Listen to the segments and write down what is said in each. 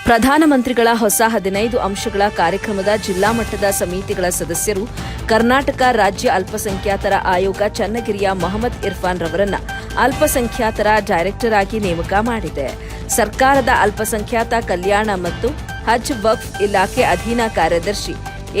ಪ್ರಧಾನಮಂತ್ರಿಗಳ ಹೊಸ 15 ಅಂಶಗಳ ಕಾರ್ಯಕ್ರಮದ ಜಿಲ್ಲಾ ಮಟ್ಟದ ಸಮಿತಿಗಳ ಸದಸ್ಯರು ಕರ್ನಾಟಕ ರಾಜ್ಯ ಅಲ್ಪಸಂಖ್ಯಾತರ ಆಯೋಗ ಚನ್ನಗಿರಿಯ ಮೊಹಮ್ಮದ್ ಇರ್ಫಾನ್ ರವರನ್ನ ಅಲ್ಪಸಂಖ್ಯಾತರ ಡೈರೆಕ್ಟರ್ ಆಗಿ ನೇಮಕ ಮಾಡಿದೆ. ಸರ್ಕಾರದ ಅಲ್ಪಸಂಖ್ಯಾತ ಕಲ್ಯಾಣ ಮತ್ತು ಹಜ್ ವಕ್ಫ್ ಇಲಾಖೆ ಅಧೀನ ಕಾರ್ಯದರ್ಶಿ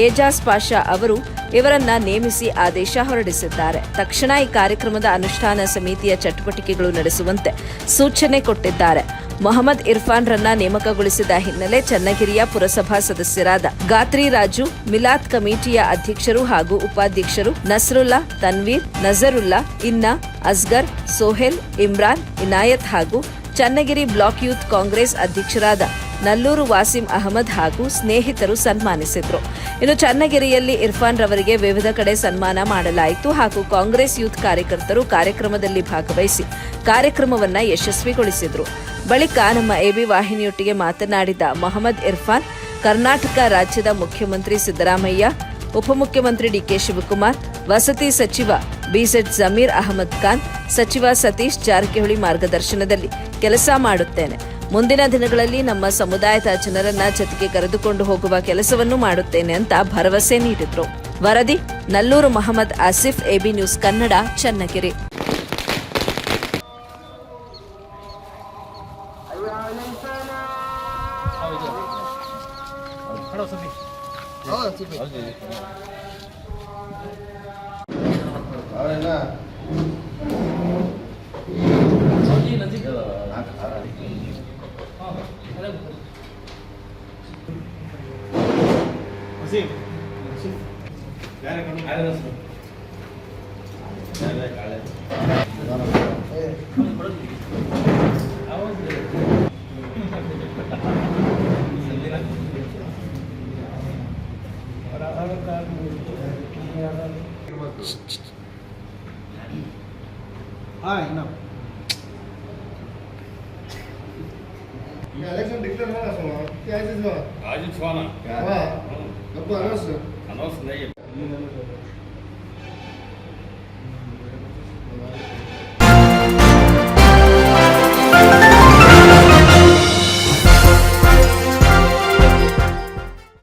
ಏಜಾಜ್ ಪಾಷಾ ಅವರು ಇವರನ್ನ ನೇಮಿಸಿ ಆದೇಶ ಹೊರಡಿಸಿದ್ದಾರೆ. ತಕ್ಷಣ ಈ ಕಾರ್ಯಕ್ರಮದ ಅನುಷ್ಠಾನ ಸಮಿತಿಯ ಚಟುವಟಿಕೆಗಳು ನಡೆಸುವಂತೆ ಸೂಚನೆ ಕೊಟ್ಟಿದ್ದಾರೆ. ಮೊಹಮ್ಮದ್ ಇರ್ಫಾನ್ ರನ್ನ ನೇಮಕಗೊಳಿಸಿದ ಹಿನ್ನೆಲೆ ಚನ್ನಗಿರಿಯ ಪುರಸಭಾ ಸದಸ್ಯರಾದ ಗಾತ್ರಿ ರಾಜು, ಮಿಲಾದ್ ಕಮಿಟಿಯ ಅಧ್ಯಕ್ಷರು ಹಾಗೂ ಉಪಾಧ್ಯಕ್ಷರು ನಸ್ರುಲ್ಲಾ, ತನ್ವೀರ್, ನಜರುಲ್ಲಾ, ಇನ್ನಾ, ಅಸ್ಗರ್, ಸೋಹೆಲ್, ಇಮ್ರಾನ್, ಇನಾಯತ್ ಹಾಗೂ ಚನ್ನಗಿರಿ ಬ್ಲಾಕ್ ಯೂತ್ ಕಾಂಗ್ರೆಸ್ ಅಧ್ಯಕ್ಷರಾದ ನಲ್ಲೂರು ವಾಸಿಂ ಅಹಮದ್ ಹಾಗೂ ಸ್ನೇಹಿತರು ಸನ್ಮಾನಿಸಿದರು. ಇನ್ನು ಚನ್ನಗಿರಿಯಲ್ಲಿ ಇರ್ಫಾನ್ ರವರಿಗೆ ವಿವಿಧ ಕಡೆ ಸನ್ಮಾನ ಮಾಡಲಾಯಿತು ಹಾಗೂ ಕಾಂಗ್ರೆಸ್ ಯೂತ್ ಕಾರ್ಯಕರ್ತರು ಕಾರ್ಯಕ್ರಮದಲ್ಲಿ ಭಾಗವಹಿಸಿ ಕಾರ್ಯಕ್ರಮವನ್ನು ಯಶಸ್ವಿಗೊಳಿಸಿದರು. ಬಳಿಕ ನಮ್ಮ ಎಬಿ ವಾಹಿನಿಯೊಟ್ಟಿಗೆ ಮಾತನಾಡಿದ ಮೊಹಮ್ಮದ್ ಇರ್ಫಾನ್, ಕರ್ನಾಟಕ ರಾಜ್ಯದ ಮುಖ್ಯಮಂತ್ರಿ ಸಿದ್ದರಾಮಯ್ಯ, ಉಪಮುಖ್ಯಮಂತ್ರಿ ಡಿಕೆ ಶಿವಕುಮಾರ್, ವಸತಿ ಸಚಿವ ಬಿಜೆಡ್ ಜಮೀರ್ ಅಹಮದ್ ಖಾನ್, ಸಚಿವ ಸತೀಶ್ ಜಾರಕಿಹೊಳಿ ಮಾರ್ಗದರ್ಶನದಲ್ಲಿ ಕೆಲಸ ಮಾಡುತ್ತೇನೆ. ಮುಂದಿನ ದಿನಗಳಲ್ಲಿ ನಮ್ಮ ಸಮುದಾಯದ ಜನರನ್ನ ಜೊತೆಗೆ ಕರೆದುಕೊಂಡು ಹೋಗುವ ಕೆಲಸವನ್ನು ಮಾಡುತ್ತೇನೆ ಅಂತ ಭರವಸೆ ನೀಡಿದ್ರು. ವರದಿ Nallur Mohammed Asif, AB news Kannada, Channagiri. Election declare होना सोना क्या आज इस बार आज छुआना हाँ अब तो अनाउंस अनाउंस नहीं है.